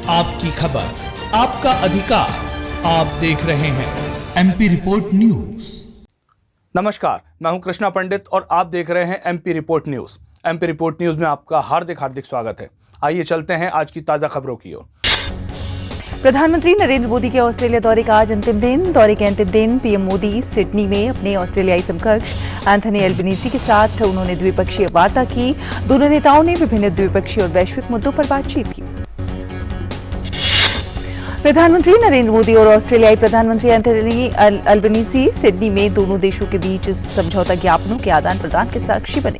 आपकी खबर, आपका अधिकार। आप देख रहे हैं एमपी रिपोर्ट न्यूज। नमस्कार, मैं हूं कृष्णा पंडित और आप देख रहे हैं MP report news. MP report news में आपका हार्दिक स्वागत है। आइए चलते हैं आज की ताजा खबरों की ओर। प्रधानमंत्री नरेंद्र मोदी के ऑस्ट्रेलिया दौरे का आज अंतिम दिन। दौरे के अंतिम दिन पीएम मोदी सिडनी में अपने ऑस्ट्रेलियाई समकक्ष एंथनी एल्बनीज़ी के साथ उन्होंने द्विपक्षीय वार्ता की। दोनों नेताओं ने विभिन्न द्विपक्षीय और वैश्विक मुद्दों पर बातचीत की। प्रधानमंत्री नरेंद्र मोदी और ऑस्ट्रेलियाई प्रधानमंत्री एंथनी एल्बनीज़ी सिडनी में दोनों देशों के बीच समझौता ज्ञापनों के आदान प्रदान के साक्षी बने।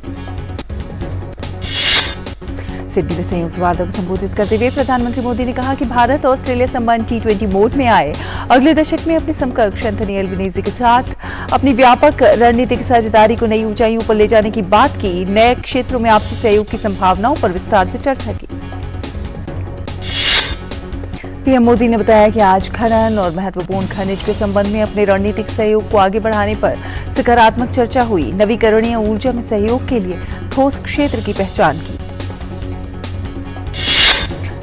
सिडनी में संयुक्त वार्ता को संबोधित करते हुए प्रधानमंत्री मोदी ने कहा कि भारत ऑस्ट्रेलिया संबंध T20 मोड में आए। अगले दशक में अपने समकक्ष एंथनी एल्बनीज़ी के साथ अपनी व्यापक रणनीतिक साझेदारी को नई ऊंचाइयों पर ले जाने की बात की। नए क्षेत्रों में आपसी सहयोग की संभावनाओं पर विस्तार से चर्चा की। पीएम मोदी ने बताया कि आज खनन और महत्वपूर्ण खनिज के संबंध में अपने रणनीतिक सहयोग को आगे बढ़ाने पर सकारात्मक चर्चा हुई। नवीकरणीय ऊर्जा में सहयोग के लिए ठोस क्षेत्र की पहचान की।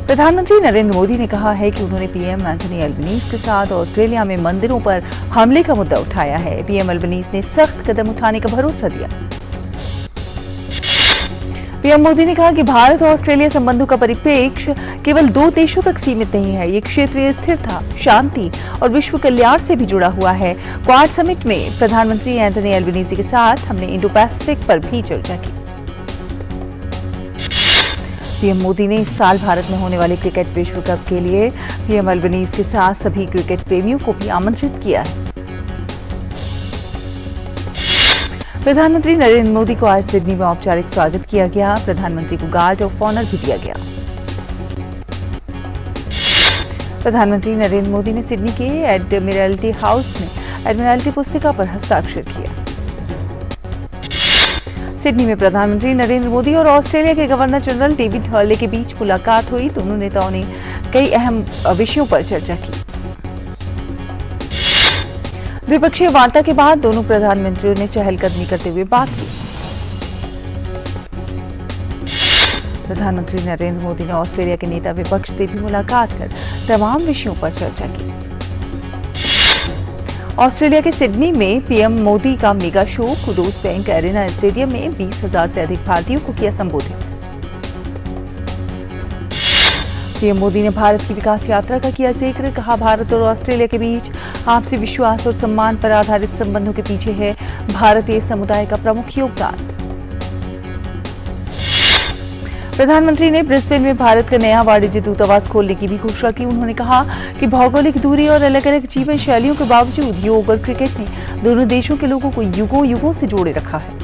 प्रधानमंत्री नरेंद्र मोदी ने कहा है कि उन्होंने पीएम एंथनी एल्बनीज़ के साथ ऑस्ट्रेलिया में मंदिरों पर हमले का मुद्दा उठाया है। पीएम एल्बनीज़ ने सख्त कदम उठाने का भरोसा दिया। पीएम मोदी ने कहा कि भारत और ऑस्ट्रेलिया संबंधों का परिप्रेक्ष्य केवल दो देशों तक सीमित नहीं है। ये क्षेत्रीय स्थिरता, शांति और विश्व कल्याण से भी जुड़ा हुआ है। क्वाड समिट में प्रधानमंत्री एंथनी एल्बनीज़ी के साथ हमने इंडो पैसिफिक पर भी चर्चा की। पीएम मोदी ने इस साल भारत में होने वाले क्रिकेट विश्व कप के लिए पीएम एल्बनीज़ के साथ सभी क्रिकेट प्रेमियों को भी आमंत्रित किया है। प्रधानमंत्री नरेंद्र मोदी को आज सिडनी में औपचारिक स्वागत किया गया। प्रधानमंत्री को गार्ड ऑफ ऑनर भी दिया गया। प्रधानमंत्री नरेंद्र मोदी ने सिडनी के एडमिरल्टी हाउस में एडमिरल्टी पुस्तिका पर हस्ताक्षर किया। सिडनी में प्रधानमंत्री नरेंद्र मोदी और ऑस्ट्रेलिया के गवर्नर जनरल डेविड हर्ले के बीच मुलाकात हुई। दोनों नेताओं ने कई अहम विषयों पर चर्चा की। द्विपक्षीय वार्ता के बाद दोनों प्रधानमंत्रियों ने चहलकदमी करते हुए बात की। प्रधानमंत्री नरेंद्र मोदी ने ऑस्ट्रेलिया के नेता विपक्ष से भी मुलाकात कर तमाम विषयों पर चर्चा की। ऑस्ट्रेलिया के सिडनी में पीएम मोदी का मेगा शो रोज बैंक एरिना स्टेडियम में 20,000 से अधिक भारतीयों को किया संबोधित। पीएम मोदी ने भारत की विकास यात्रा का किया जिक्र। कहा, भारत और ऑस्ट्रेलिया के बीच आपसी विश्वास और सम्मान पर आधारित संबंधों के पीछे है भारतीय समुदाय का प्रमुख योगदान। प्रधानमंत्री ने ब्रिस्बेन में भारत का नया वाणिज्य दूतावास खोलने की भी घोषणा की। उन्होंने कहा कि भौगोलिक दूरी और अलग अलग जीवन शैलियों के बावजूद योग और क्रिकेट ने दोनों देशों के लोगों को युगों युगों से जोड़े रखा है।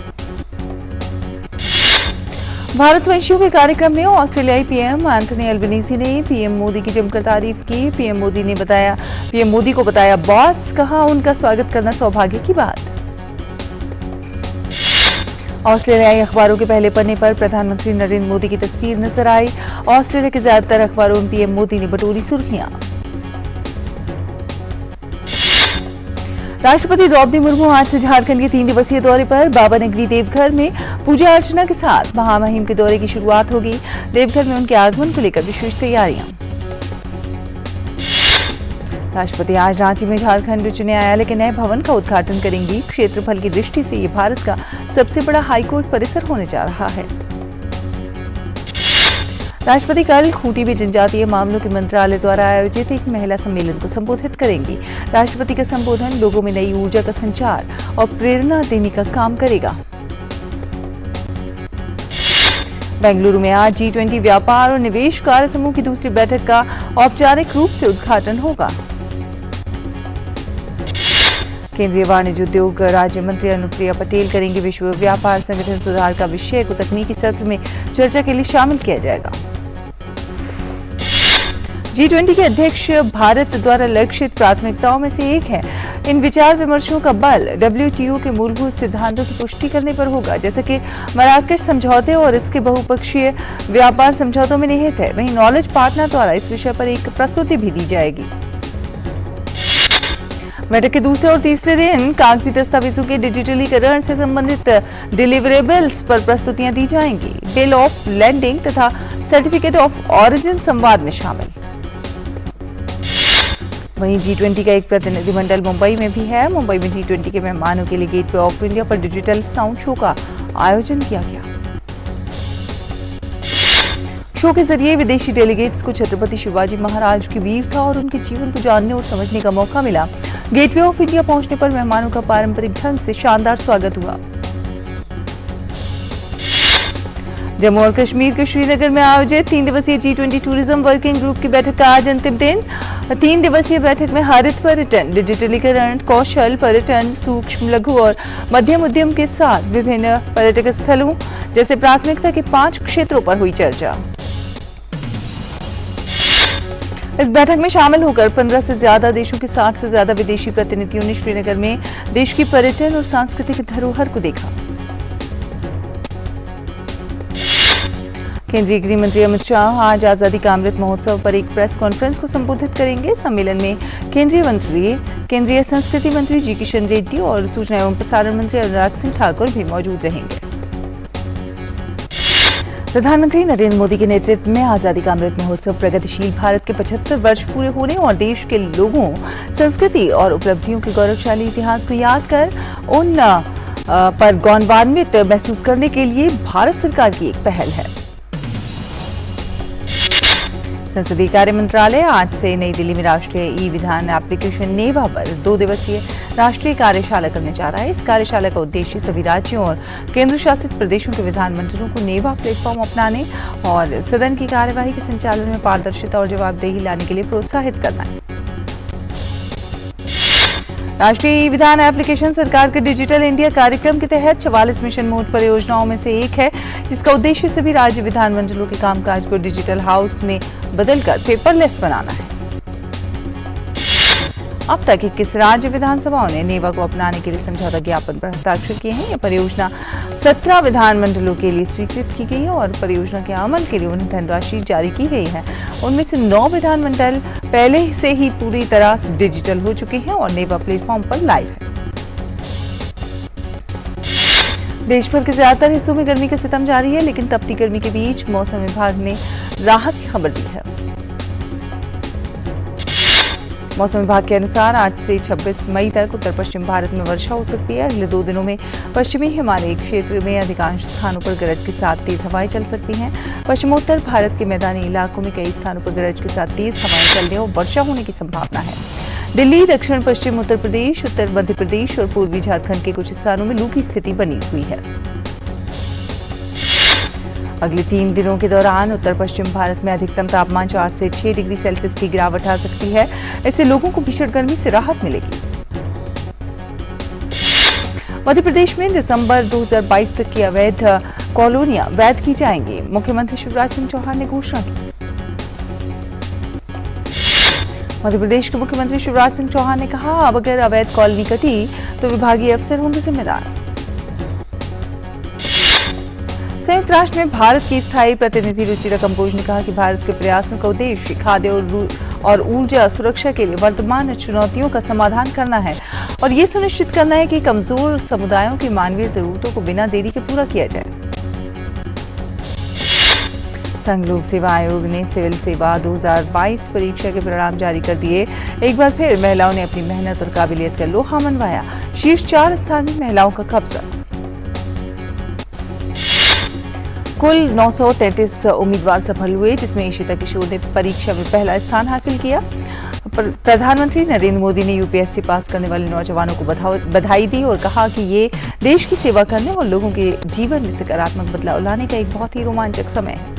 भारतवंशियों के कार्यक्रम में ऑस्ट्रेलियाई पीएम एंथनी एल्बनीज़ी ने पीएम मोदी की जमकर तारीफ की। पीएम मोदी को बताया बॉस। कहा, उनका स्वागत करना सौभाग्य की बात। ऑस्ट्रेलियाई अखबारों के पहले पन्ने पर प्रधानमंत्री नरेंद्र मोदी की तस्वीर नजर आई। ऑस्ट्रेलिया के ज्यादातर अखबारों में पीएम मोदी ने बटोरी सुर्खियां। राष्ट्रपति द्रौपदी मुर्मू आज से झारखंड के 3 दिवसीय दौरे पर। बाबा नगरी देवघर में पूजा अर्चना के साथ महामहिम के दौरे की शुरुआत होगी। देवघर में उनके आगमन को लेकर विशेष तैयारियां। राष्ट्रपति आज रांची में झारखंड उच्च न्यायालय के नए भवन का उद्घाटन करेंगी। क्षेत्रफल की दृष्टि से ये भारत का सबसे बड़ा हाईकोर्ट परिसर होने जा रहा है। राष्ट्रपति कल खूंटी में जनजातीय मामलों के मंत्रालय द्वारा आयोजित एक महिला सम्मेलन को संबोधित करेंगी। राष्ट्रपति का संबोधन लोगों में नई ऊर्जा का संचार और प्रेरणा देने का काम करेगा। बेंगलुरु में आज G20 व्यापार और निवेश कार्य समूह की दूसरी बैठक का औपचारिक रूप से उद्घाटन होगा। केंद्रीय वाणिज्य उद्योग राज्य मंत्री अनुप्रिया पटेल करेंगे विश्व व्यापार संगठन सुधार का विषय को तकनीकी सत्र में चर्चा के लिए शामिल किया जाएगा। G20 के अध्यक्ष भारत द्वारा लक्षित प्राथमिकताओं में से एक है। इन विचार विमर्शों का बल WTO के मूलभूत सिद्धांतों की पुष्टि करने पर होगा, जैसे कि मराकश समझौते और इसके बहुपक्षीय व्यापार समझौतों में निहित है। वहीं नॉलेज पार्टनर द्वारा इस विषय पर एक प्रस्तुति भी दी जाएगी। बैठक के दूसरे और तीसरे दिन कागजी दस्तावेजों के डिजिटलीकरण से संबंधित डिलीवरेबल्स पर प्रस्तुतियां दी जाएंगी। बिल ऑफ लैंडिंग तथा सर्टिफिकेट ऑफ ऑरिजिन संवाद में शामिल। वहीं G20 का एक प्रतिनिधिमंडल मुंबई में भी है। मुंबई में G20 के मेहमानों के लिए गेटवे ऑफ इंडिया पर डिजिटल साउंड शो का आयोजन किया गया। शो के जरिए विदेशी डेलीगेट्स को छत्रपति शिवाजी महाराज की वीरता और उनके जीवन को जानने और समझने का मौका मिला। गेटवे ऑफ इंडिया पहुंचने पर मेहमानों का पारंपरिक ढंग से शानदार स्वागत हुआ। जम्मू और कश्मीर के श्रीनगर में आयोजित 3 दिवसीय G20 टूरिज्म वर्किंग ग्रुप की बैठक का आज अंतिम दिन। 3 दिवसीय बैठक में हरित पर्यटन, डिजिटलीकरण, कौशल पर्यटन, सूक्ष्म, लघु और मध्यम उद्यम के साथ विभिन्न पर्यटक स्थलों जैसे प्राथमिकता के 5 क्षेत्रों पर हुई चर्चा। इस बैठक में शामिल होकर 15 से ज्यादा देशों के 60 से ज्यादा विदेशी प्रतिनिधियों ने श्रीनगर में देश की पर्यटन और सांस्कृतिक धरोहर को देखा। केंद्रीय गृह मंत्री अमित शाह आज आजादी का अमृत महोत्सव पर एक प्रेस कॉन्फ्रेंस को संबोधित करेंगे। सम्मेलन में केंद्रीय मंत्री, केंद्रीय संस्कृति मंत्री जी किशन रेड्डी और सूचना एवं प्रसारण मंत्री अनुराग सिंह ठाकुर भी मौजूद रहेंगे। प्रधानमंत्री नरेंद्र मोदी के नेतृत्व में आजादी का अमृत महोत्सव प्रगतिशील भारत के 75 वर्ष पूरे होने और देश के लोगों, संस्कृति और उपलब्धियों के गौरवशाली इतिहास को याद कर उन पर गौरवान्वित महसूस करने के लिए भारत सरकार की एक पहल है। संसदीय कार्य मंत्रालय आज से नई दिल्ली में राष्ट्रीय ई विधान एप्लीकेशन नेवा पर 2 दिवसीय राष्ट्रीय कार्यशाला करने जा रहा है। इस कार्यशाला का उद्देश्य सभी राज्यों और केंद्र शासित प्रदेशों के विधानमंडलों को नेवा प्लेटफॉर्म अपनाने और सदन की कार्यवाही के संचालन में पारदर्शिता और जवाबदेही लाने के लिए प्रोत्साहित करना है। राष्ट्रीय ई विधान एप्लीकेशन सरकार के डिजिटल इंडिया कार्यक्रम के तहत 44 मिशन मोड परियोजनाओं में से एक है, जिसका उद्देश्य सभी राज्य विधानमंडलों के कामकाज को डिजिटल हाउस में बदलकर पेपरलेस बनाना है। अब तक 21 राज्य विधानसभाओं ने नेवा को अपनाने के लिए समझौता ज्ञापन पर हस्ताक्षर किए हैं। यह परियोजना 17 विधानमंडलों के लिए स्वीकृत की गई है और परियोजना के अमल के लिए उन्हें धनराशि जारी की गई है। उनमें से 9 विधानमंडल पहले से ही पूरी तरह डिजिटल हो चुके हैं और नेवा प्लेटफॉर्म पर लाइव है। देश भर के ज्यादातर हिस्सों में गर्मी का सितम जारी है, लेकिन तपती गर्मी के बीच मौसम विभाग ने राहत की खबर दी है। मौसम विभाग के अनुसार आज से 26 मई तक उत्तर पश्चिम भारत में वर्षा हो सकती है। अगले 2 दिनों में पश्चिमी हिमालयी क्षेत्र में अधिकांश स्थानों पर गरज के साथ तेज हवाएं चल सकती हैं। पश्चिमोत्तर भारत के मैदानी इलाकों में कई स्थानों पर गरज के साथ तेज हवाएं चलने और वर्षा होने की संभावना है। दिल्ली, दक्षिण पश्चिम उत्तर प्रदेश, उत्तर मध्य प्रदेश और पूर्वी झारखंड के कुछ स्थानों में लू की स्थिति बनी हुई है। अगले 3 दिनों के दौरान उत्तर पश्चिम भारत में अधिकतम तापमान 4 से 6 डिग्री सेल्सियस की गिरावट आ सकती है। इससे लोगों को भीषण गर्मी से राहत मिलेगी। मध्य प्रदेश में दिसंबर 2022 तक की अवैध कॉलोनियां वैध की जाएंगी, मुख्यमंत्री शिवराज सिंह चौहान ने घोषणा की। मध्य प्रदेश के मुख्यमंत्री शिवराज सिंह चौहान ने कहा, अब अगर अवैध कॉलोनी कटी तो विभागीय अफसर होंगे जिम्मेदार। संयुक्त राष्ट्र में भारत की स्थायी प्रतिनिधि रुचिरा कंबोज ने कहा कि भारत के प्रयासों का उद्देश्य खाद्य और ऊर्जा सुरक्षा के लिए वर्तमान चुनौतियों का समाधान करना है और ये सुनिश्चित करना है कि कमजोर समुदायों की मानवीय जरूरतों को बिना देरी के पूरा किया जाए। संघ लोक सेवा आयोग ने सिविल सेवा 2022 परीक्षा के परिणाम जारी कर दिए। एक बार फिर महिलाओं ने अपनी मेहनत और काबिलियत का लोहा मनवाया। शीर्ष 4 स्थान में महिलाओं का कब्जा। कुल 933 उम्मीदवार सफल हुए, जिसमें इशिता किशोर ने परीक्षा में पहला स्थान हासिल किया। प्रधानमंत्री नरेंद्र मोदी ने यूपीएससी पास करने वाले नौजवानों को बधाई दी और कहा कि ये देश की सेवा करने और लोगों के जीवन में सकारात्मक बदलाव लाने का एक बहुत ही रोमांचक समय है।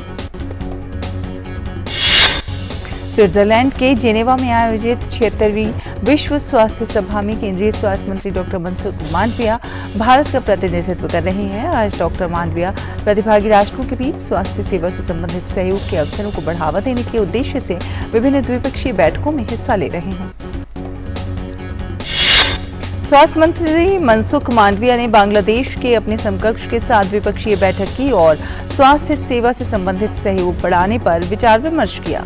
स्विट्जरलैंड के जेनेवा में आयोजित 76वीं विश्व स्वास्थ्य सभा में केंद्रीय स्वास्थ्य मंत्री डॉक्टर मनसुख मांडविया भारत का प्रतिनिधित्व कर रहे हैं। आज डॉक्टर मांडविया प्रतिभागी राष्ट्रों के बीच स्वास्थ्य सेवा से संबंधित सहयोग के अवसरों को बढ़ावा देने के उद्देश्य से विभिन्न द्विपक्षीय बैठकों में हिस्सा ले रहे हैं। स्वास्थ्य मंत्री मनसुख मांडविया ने बांग्लादेश के अपने समकक्ष के साथ द्विपक्षीय बैठक की और स्वास्थ्य सेवा से संबंधित सहयोग बढ़ाने पर विचार विमर्श किया।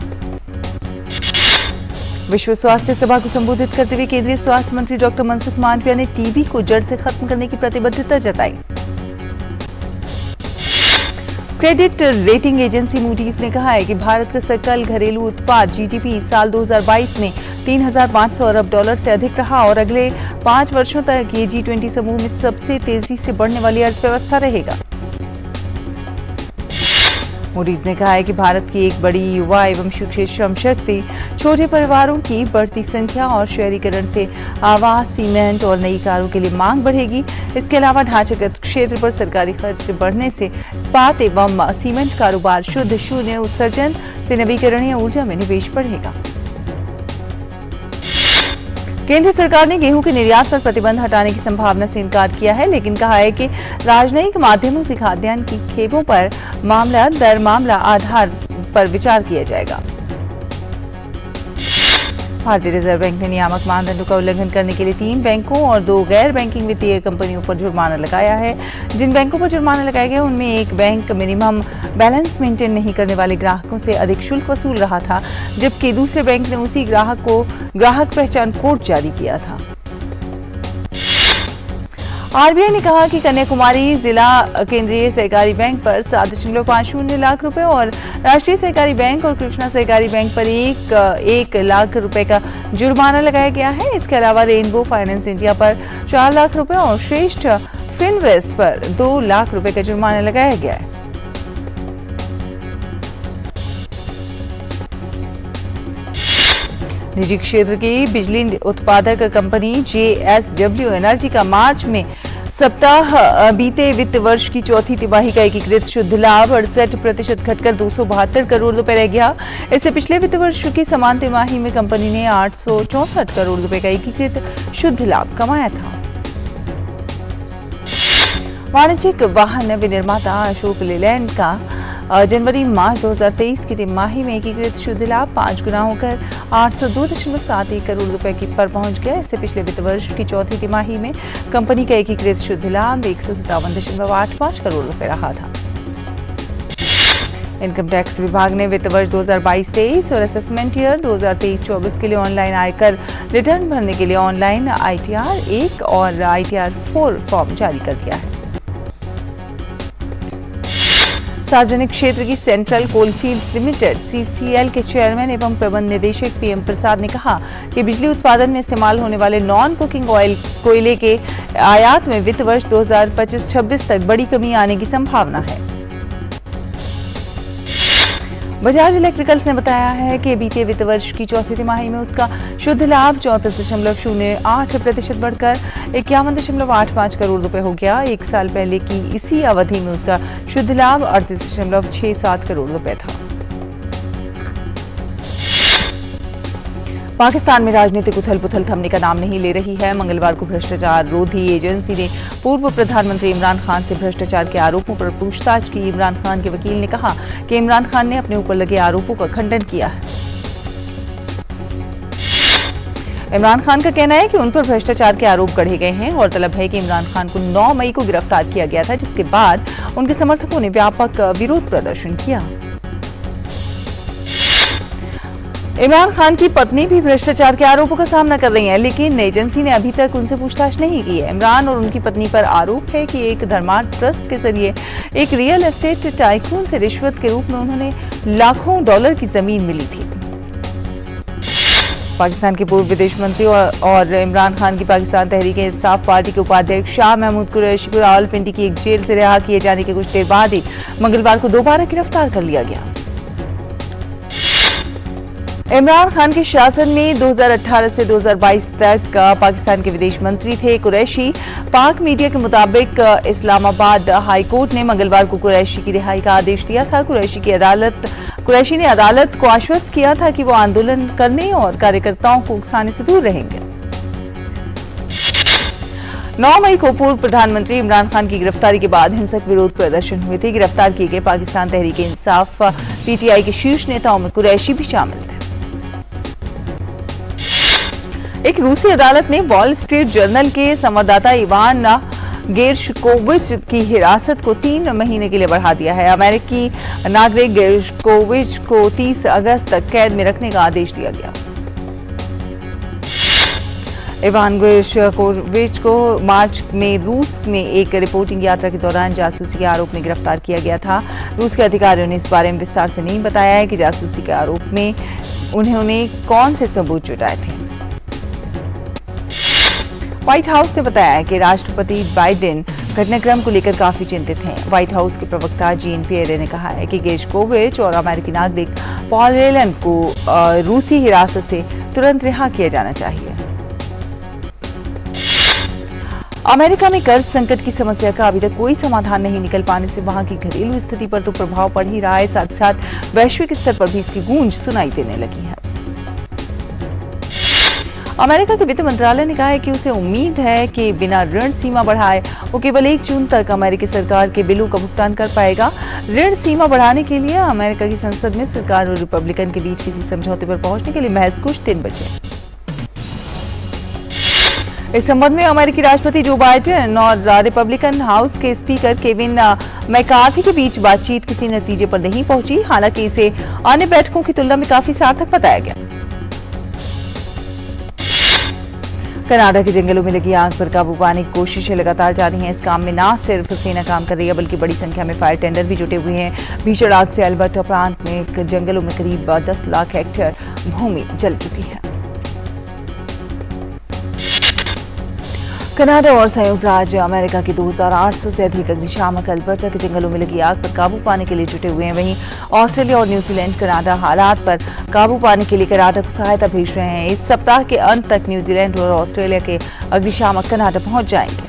विश्व स्वास्थ्य सभा को संबोधित करते हुए केंद्रीय स्वास्थ्य मंत्री डॉक्टर मनसुख मांडविया ने टीबी को जड़ से खत्म करने की प्रतिबद्धता जताई। क्रेडिट रेटिंग एजेंसी मूडीज ने कहा है कि भारत का सकल घरेलू उत्पाद जीडीपी साल 2022 में $3,500 अरब से अधिक रहा और अगले 5 वर्षों तक ये G20 समूह में सबसे तेजी से बढ़ने वाली अर्थव्यवस्था रहेगा। मूडीज ने कहा है कि भारत की एक बड़ी युवा एवं शिक्षित श्रम शक्ति, छोटे परिवारों की बढ़ती संख्या और शहरीकरण से आवास, सीमेंट और नई कारों के लिए मांग बढ़ेगी। इसके अलावा ढांचागत क्षेत्र पर सरकारी खर्च बढ़ने से इस्पात एवं सीमेंट कारोबार, शुद्ध शून्य उत्सर्जन से नवीकरणीय ऊर्जा में निवेश बढ़ेगा। केंद्र सरकार ने गेहूं के निर्यात पर प्रतिबंध हटाने की संभावना से इनकार किया है, लेकिन कहा है कि राजनयिक माध्यमों से खाद्यान्न की खेपों पर मामला दर मामला आधार पर विचार किया जाएगा। भारतीय रिजर्व बैंक ने नियामक मानदंडों का उल्लंघन करने के लिए 3 बैंकों और 2 गैर बैंकिंग वित्तीय कंपनियों पर जुर्माना लगाया है। जिन बैंकों पर जुर्माना लगाया गया उनमें एक बैंक मिनिमम बैलेंस मेंटेन नहीं करने वाले ग्राहकों से अधिक शुल्क वसूल रहा था, जबकि दूसरे बैंक ने उसी ग्राहक को ग्राहक पहचान कोड जारी किया था। आरबीआई ने कहा कि कन्याकुमारी जिला केंद्रीय सहकारी बैंक पर 7.50 लाख रुपए और राष्ट्रीय सहकारी बैंक और कृष्णा सहकारी बैंक पर 1 लाख रुपए का जुर्माना लगाया गया है। इसके अलावा रेनबो फाइनेंस इंडिया पर 4 लाख रुपए और श्रेष्ठ फिनवेस्ट पर 2 लाख रुपए का जुर्माना लगाया गया है। निजी क्षेत्र की बिजली उत्पादक कंपनी JSW एनर्जी का मार्च में सप्ताह बीते वित्त वर्ष की चौथी तिमाही का एकीकृत शुद्ध लाभ 68% घटकर 272 करोड़ रुपए रह गया। इससे पिछले वित्त वर्ष की समान तिमाही में कंपनी ने 864 करोड़ रुपए का एकीकृत शुद्ध लाभ कमाया था। वाणिज्यिक वाहन विनिर्माता अशोक लेलैंड का जनवरी-मार्च 2023 की तिमाही में एकीकृत शुद्ध लाभ 5 गुना होकर 802.71 करोड़ रुपए पर पहुंच गया। इससे पिछले वित्त वर्ष की चौथी तिमाही में कंपनी का एकीकृत शुद्ध लाभ 157.85 करोड़ रुपए रहा था। इनकम टैक्स विभाग ने वित्त वर्ष 2022-23 और असेसमेंट ईयर 2023-24 के लिए ऑनलाइन आयकर रिटर्न भरने के लिए ऑनलाइन ITR 1 और ITR 4 फॉर्म जारी कर दिया है। सार्वजनिक क्षेत्र की सेंट्रल कोलफील्ड्स लिमिटेड CCL के चेयरमैन एवं प्रबंध निदेशक PM प्रसाद ने कहा कि बिजली उत्पादन में इस्तेमाल होने वाले नॉन कुकिंग ऑयल कोयले के आयात में वित्त वर्ष 2025-26 तक बड़ी कमी आने की संभावना है। बजाज इलेक्ट्रिकल्स ने बताया है कि बीते वित्त वर्ष की चौथी तिमाही में उसका शुद्ध लाभ 34.08% बढ़कर 51.85 करोड़ रुपए हो गया। एक साल पहले की इसी अवधि में उसका शुद्ध लाभ 38.67 करोड़ रुपए था। पाकिस्तान में राजनीतिक उथल-पुथल थमने का नाम नहीं ले रही है। मंगलवार को भ्रष्टाचार रोधी एजेंसी ने पूर्व प्रधानमंत्री इमरान खान से भ्रष्टाचार के आरोपों पर पूछताछ की। इमरान खान के वकील ने कहा कि इमरान खान ने अपने ऊपर लगे आरोपों का खंडन किया है। इमरान खान का कहना है कि उन पर भ्रष्टाचार के आरोप गढ़े गए हैं और तलब है कि इमरान खान को 9 मई को गिरफ्तार किया गया था, जिसके बाद उनके समर्थकों ने व्यापक विरोध प्रदर्शन किया। इमरान खान की पत्नी भी भ्रष्टाचार के आरोपों का सामना कर रही हैं, लेकिन एजेंसी ने अभी तक उनसे पूछताछ नहीं की है। इमरान और उनकी पत्नी पर आरोप है कि एक धर्मार्थ ट्रस्ट के जरिए एक रियल एस्टेट टाइकून से रिश्वत के रूप में उन्होंने लाखों डॉलर की जमीन मिली थी। पाकिस्तान के पूर्व विदेश मंत्री और इमरान खान की पाकिस्तान तहरीक-ए-इंसाफ पार्टी के उपाध्यक्ष शाह महमूद कुरैशी को रावलपिंडी की एक जेल से रिहा किए जाने के कुछ देर बाद ही मंगलवार को दोबारा गिरफ्तार कर लिया गया। इमरान खान के शासन में 2018 से 2022 तक पाकिस्तान के विदेश मंत्री थे कुरैशी। पाक मीडिया के मुताबिक इस्लामाबाद हाई कोर्ट ने मंगलवार को कुरैशी की रिहाई का आदेश दिया था। कुरैशी ने अदालत को आश्वस्त किया था कि वो आंदोलन करने और कार्यकर्ताओं को उकसाने से दूर रहेंगे। 9 मई को पूर्व प्रधानमंत्री इमरान खान की गिरफ्तारी के बाद हिंसक विरोध प्रदर्शन हुए थे। गिरफ्तार किए गए पाकिस्तान तहरीक-ए-इंसाफ PTI के शीर्ष नेताओं में कुरैशी भी शामिल थे। एक रूसी अदालत ने वॉल स्ट्रीट जर्नल के संवाददाता इवान गेर्शकोविच की हिरासत को 3 महीने के लिए बढ़ा दिया है। अमेरिकी नागरिक गेर्शकोविच को 30 अगस्त तक कैद में रखने का आदेश दिया गया। इवान गेर्शकोविच को मार्च में रूस में एक रिपोर्टिंग यात्रा के दौरान जासूसी के आरोप में गिरफ्तार किया गया था। रूस के अधिकारियों ने इस बारे में विस्तार से नहीं बताया है कि जासूसी के आरोप में उन्होंने कौन से सबूत जुटाए थे। व्हाइट हाउस ने बताया है कि राष्ट्रपति बाइडेन घटनाक्रम को लेकर काफी चिंतित हैं। व्हाइट हाउस के प्रवक्ता जीन पियरे ने कहा है कि गेशकोविच और अमेरिकी नागरिक पॉल व्हेलन को रूसी हिरासत से तुरंत रिहा किया जाना चाहिए। अमेरिका में कर्ज संकट की समस्या का अभी तक कोई समाधान नहीं निकल पाने से वहां की घरेलू स्थिति पर तो प्रभाव पड़ ही रहा है, साथ ही साथ वैश्विक स्तर पर भी इसकी गूंज सुनाई देने लगी है। अमेरिका के वित्त मंत्रालय ने कहा है कि उसे उम्मीद है कि बिना ऋण सीमा बढ़ाए वो केवल 1 जून तक अमेरिकी सरकार के बिलों का भुगतान कर पाएगा। ऋण सीमा बढ़ाने के लिए अमेरिका की संसद में सरकार और रिपब्लिकन के बीच किसी समझौते पर पहुंचने के लिए महज कुछ दिन बचे। इस संबंध में अमेरिकी राष्ट्रपति जो बाइडेन और रिपब्लिकन हाउस के स्पीकर केविन मैकार्थी के बीच बातचीत किसी नतीजे पर नहीं पहुंची। हालांकि इसे अन्य बैठकों की तुलना में काफी सार्थक बताया गया। कनाडा के जंगलों में लगी आग पर काबू पाने की कोशिशें लगातार जारी हैं। इस काम में न सिर्फ सेना काम कर रही है बल्कि बड़ी संख्या में फायर टेंडर भी जुटे हुए हैं। भीषण आग से अल्बर्टा प्रांत में जंगलों में करीब 10 लाख हेक्टेयर भूमि जल चुकी है। कनाडा और संयुक्त राज्य अमेरिका के 2800 से अधिक अग्निशामक अल्बर्टा के जंगलों में लगी आग पर काबू पाने के लिए जुटे हुए हैं। वहीं ऑस्ट्रेलिया और न्यूजीलैंड कनाडा हालात पर काबू पाने के लिए कनाडा को सहायता भेज रहे हैं। इस सप्ताह के अंत तक न्यूजीलैंड और ऑस्ट्रेलिया के अग्निशामक कनाडा पहुंच जाएंगे।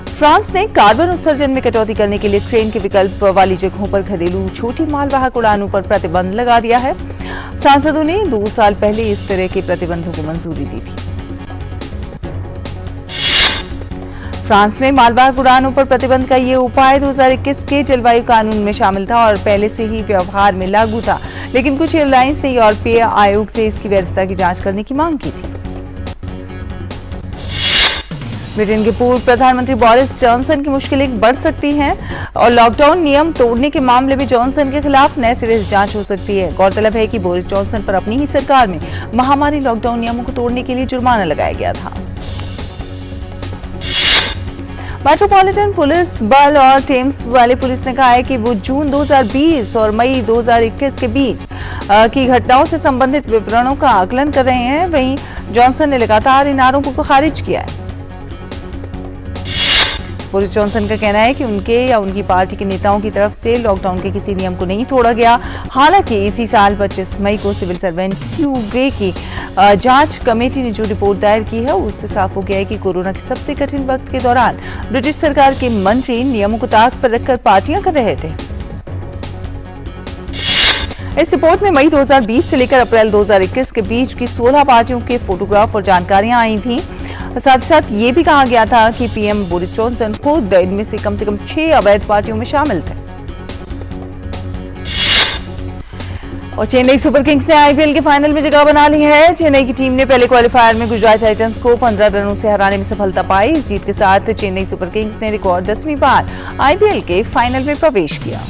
फ्रांस ने कार्बन उत्सर्जन में कटौती करने के लिए ट्रेन के विकल्प वाली जगहों पर घरेलू छोटी मालवाहक उड़ानों पर प्रतिबंध लगा दिया है। सांसदों ने 2 साल पहले इस तरह के प्रतिबंधों को मंजूरी दी थी। फ्रांस में मालवाहक उड़ानों पर प्रतिबंध का ये उपाय 2021 के जलवायु कानून में शामिल था और पहले से ही व्यवहार में लागू था, लेकिन कुछ एयरलाइंस ने यूरोपीय आयोग से इसकी वैधता की जांच करने की मांग की थी। ब्रिटेन के पूर्व प्रधानमंत्री बोरिस जॉनसन की मुश्किलें बढ़ सकती हैं और लॉकडाउन नियम तोड़ने के मामले में जॉनसन के खिलाफ नए सिरे से जांच हो सकती है। गौरतलब है कि बोरिस जॉनसन पर अपनी ही सरकार में महामारी लॉकडाउन नियमों को तोड़ने के लिए जुर्माना लगाया गया था। मेट्रोपॉलिटन पुलिस बल और टेम्स वैली पुलिस ने कहा है कि वो जून 2020 और मई 2021 के बीच की घटनाओं से संबंधित विवरणों का आकलन कर रहे हैं। वहीं जॉनसन ने लगातार इन आरोपों को खारिज किया है। बोरिस जॉनसन का कहना है कि उनके या उनकी पार्टी के नेताओं की तरफ से लॉकडाउन के किसी नियम को नहीं तोड़ा गया। हालांकि इसी साल 25 मई को सिविल सर्वेंट स्यू ग्रे की जांच कमेटी ने जो रिपोर्ट दायर की है उससे साफ हो गया है कि कोरोना के सबसे कठिन वक्त के दौरान ब्रिटिश सरकार के मंत्री नियमों को ताक पर रखकर पार्टियां कर रहे थे। इस रिपोर्ट में मई 2020 से लेकर अप्रैल 2021 के बीच की 16 पार्टियों के फोटोग्राफ और जानकारियां आई थी। साथ ही साथ ये भी कहा गया था कि पीएम बोरिस जॉनसन खुद इनमें से कम 6 अवैध पार्टियों में शामिल थे। और चेन्नई सुपर किंग्स ने आईपीएल के फाइनल में जगह बना ली है। चेन्नई की टीम ने पहले क्वालिफायर में गुजरात टाइटंस को 15 रनों से हराने में सफलता पाई। इस जीत के साथ चेन्नई सुपर किंग्स ने रिकॉर्ड 10वीं बार आईपीएल के फाइनल में प्रवेश किया।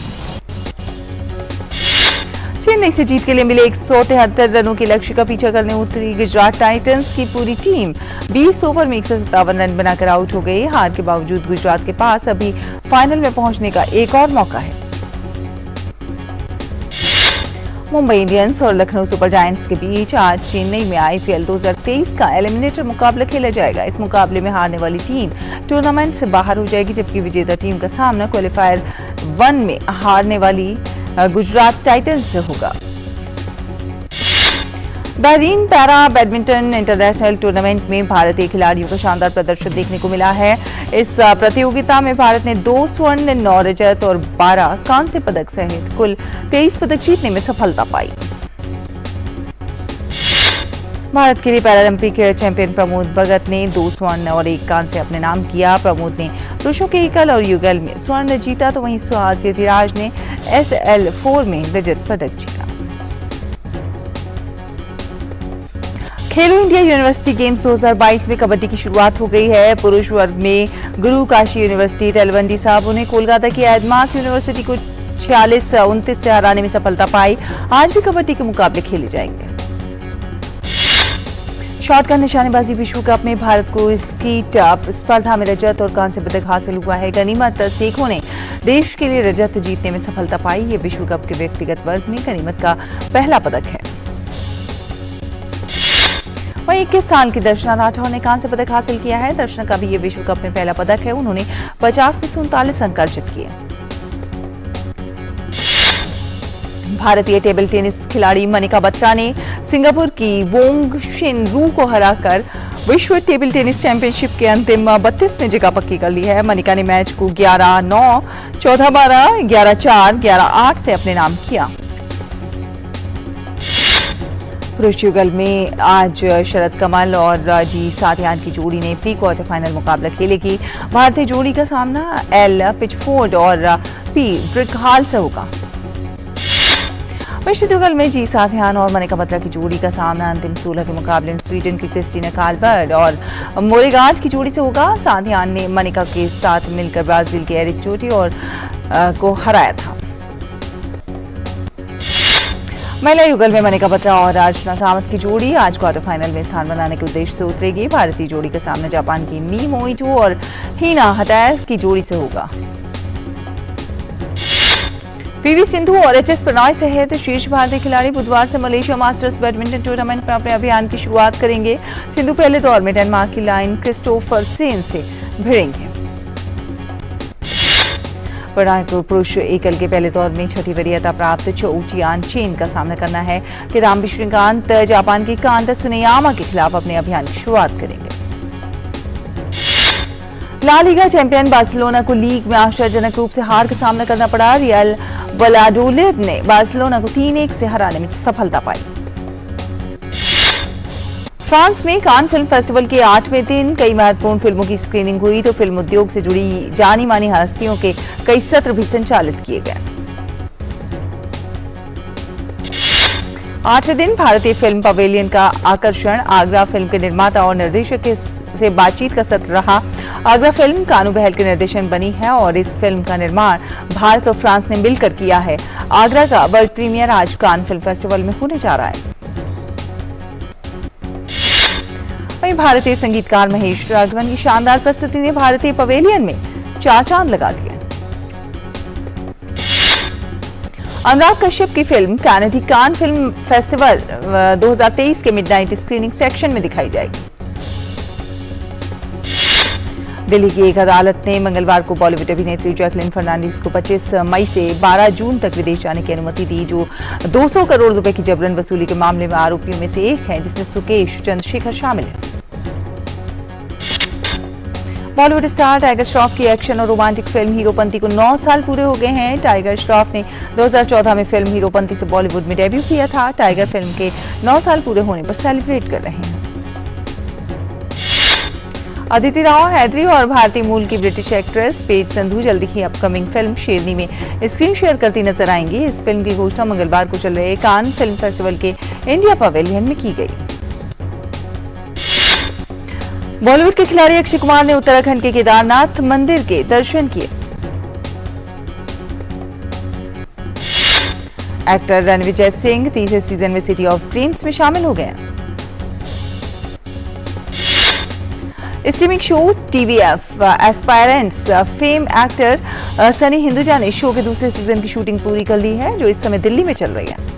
चेन्नई से जीत के लिए मिले 173 रनों के लक्ष्य का पीछा करने उतरी गुजरात टाइटंस की पूरी टीम 20 ओवर में 157 रन बनाकर आउट हो गई। हार के बावजूद गुजरात के पास अभी फाइनल में पहुंचने का एक और मौका है। मुंबई इंडियंस और लखनऊ सुपर जायंट्स के बीच आज चेन्नई में आईपीएल 2023 का एलिमिनेटर मुकाबला खेला जाएगा। इस मुकाबले में हारने वाली टीम टूर्नामेंट से बाहर हो जाएगी, जबकि विजेता टीम का सामना क्वालिफायर 1 में हारने वाली गुजरात टाइटंस से होगा। Bahrain para badminton international tournament में भारतीय खिलाड़ियों का शानदार प्रदर्शन देखने को मिला है। इस प्रतियोगिता में भारत ने 2 स्वर्ण, 9 रजत और 12 कांस्य पदक सहित कुल 23 पदक जीतने में सफलता पाई। भारत के लिए पैरालंपिक चैंपियन प्रमोद भगत ने 2 स्वर्ण और 1 कांस्य अपने नाम किया। प्रमोद ने पुरुषों के एकल और युगल में स्वर्ण जीता, तो वहीं सुहास यतिराज ने SL4 में रजत पदक जीता। खेलो इंडिया यूनिवर्सिटी गेम्स 2022 में कबड्डी की शुरुआत हो गई है। पुरुष वर्ग में गुरु काशी यूनिवर्सिटी तलवंडी साहब ने कोलकाता की एडमास यूनिवर्सिटी को 46-29 से हराने में सफलता पाई। आज भी कबड्डी के मुकाबले खेले जाएंगे। शॉटगन निशानेबाजी विश्व कप में भारत को स्कीट स्पर्धा में रजत और कांस्य पदक हासिल हुआ है। गनीमत शेखों ने देश के लिए रजत जीतने में सफलता पाई। ये विश्व कप के व्यक्तिगत वर्ग में गनीमत का पहला पदक है। वहीं 21 साल की दर्शना राठौर ने कांस्य पदक हासिल किया है। दर्शना का भी ये विश्व कप में पहला पदक है। उन्होंने 50 में 47 अंक अर्जित किए। भारतीय टेबल टेनिस खिलाड़ी मनिका बत्रा ने सिंगापुर की वोंग शिन रू को हराकर विश्व टेबल टेनिस चैंपियनशिप के अंतिम 32 में जगह पक्की कर ली है। मनिका ने मैच को 11-9, 14-12, 11-4, 11-8 से अपने नाम किया। पुरुष युगल में आज शरद कमल और जी साथियान की जोड़ी ने प्री क्वार्टर फाइनल मुकाबला खेलेगी। भारतीय जोड़ी का सामना एल पिचफोर्ड और पी ब्रिकहाल से होगा। मिश्रित युगल में जी साथियान और मनिका बत्रा की जोड़ी का सामना अंतिम 16 के मुकाबले में स्वीडन की क्रिस्टीना कार्लबर्ग और मोरेगाज की जोड़ी से होगा। साथियान ने मनिका के साथ मिलकर ब्राजील के एरिक चोटी और को हराया था। महिला युगल में मनिका बत्रा और अर्चना कामत की जोड़ी आज क्वार्टर फाइनल में स्थान बनाने के उद्देश्य से उतरेगी। भारतीय जोड़ी का सामना जापान की मी मोइटो और हीना हटाय की जोड़ी से होगा। पीवी सिंधु और एचएस प्रणॉय सहित शीर्ष भारतीय खिलाड़ी बुधवार से मलेशिया मास्टर्स बैडमिंटन टूर्नामेंट में अपने अभियान की शुरुआत करेंगे। सिंधु पहले दौर में डेनमार्क की लाइन क्रिस्टोफर सेन से भिड़ेंगे। प्रणॉय को पुरुष एकल के पहले दौर में छठी वरीयता प्राप्त चौ चियान चेन का सामना करना है। किदाम्बी श्रीकांत जापान की कांता सुनेयामा के खिलाफ अपने अभियान की शुरुआत करेंगे। ला लीगा चैंपियन बार्सिलोना को लीग में आश्चर्यजनक रूप से हार का सामना करना पड़ा। रियल वलाडोलिड ने बार्सिलोना को 3-1 से हराने में सफलता पाई। फ्रांस में कान फिल्म फेस्टिवल के 8वें दिन कई महत्वपूर्ण फिल्मों की स्क्रीनिंग हुई तो फिल्म उद्योग से जुड़ी जानी मानी हस्तियों के कई सत्र भी संचालित किए गए। 8वें दिन भारतीय फिल्म पवेलियन का आकर्षण आगरा फिल्म के निर्माता और निर्देशक से बातचीत का सत्र रहा। आगरा फिल्म कानू बहल के निर्देशन बनी है और इस फिल्म का निर्माण भारत और फ्रांस ने मिलकर किया है। आगरा का वर्ल्ड प्रीमियर आज कान फिल्म फेस्टिवल में होने जा रहा है। वहीं भारतीय संगीतकार महेश राघवन की शानदार प्रस्तुति ने भारतीय पवेलियन में 4 चांद लगा दिए। अनुराग कश्यप की film Kennedy Cannes film festival 2023 के मिडनाइट स्क्रीनिंग सेक्शन में दिखाई जाएगी। दिल्ली की एक अदालत ने मंगलवार को बॉलीवुड अभिनेत्री जैकलिन फर्नांडिस को 25 मई से 12 जून तक विदेश जाने की अनुमति दी, जो 200 करोड़ रुपए की जबरन वसूली के मामले में आरोपियों में से एक है, जिसमें सुकेश चंद्रशेखर शामिल है। बॉलीवुड स्टार टाइगर श्रॉफ की एक्शन और रोमांटिक फिल्म हीरोपंती को 9 साल पूरे हो गए हैं। टाइगर श्रॉफ ने 2014 में फिल्म हीरोपंती से बॉलीवुड में डेब्यू किया था। टाइगर फिल्म के 9 साल पूरे होने पर सेलिब्रेट कर रहे हैं। अदिति राव हैदरी और भारतीय मूल की ब्रिटिश एक्ट्रेस पेज संधू जल्दी ही अपकमिंग फिल्म शेरनी में स्क्रीन शेयर करती नजर आएंगी। इस फिल्म की घोषणा मंगलवार को चल रहे कान फिल्म फेस्टिवल के इंडिया पवेलियन में की गई। बॉलीवुड के खिलाड़ी अक्षय कुमार ने उत्तराखंड के केदारनाथ मंदिर के दर्शन किए। एक्टर रणविजय सिंह तीसरे सीजन में सिटी ऑफ ड्रीम्स में शामिल हो गए। Streaming show TVF aspirants fame actor Sunny Hinduja ने शो के दूसरे सीजन की शूटिंग पूरी कर ली है, जो इस समय दिल्ली में चल रही है।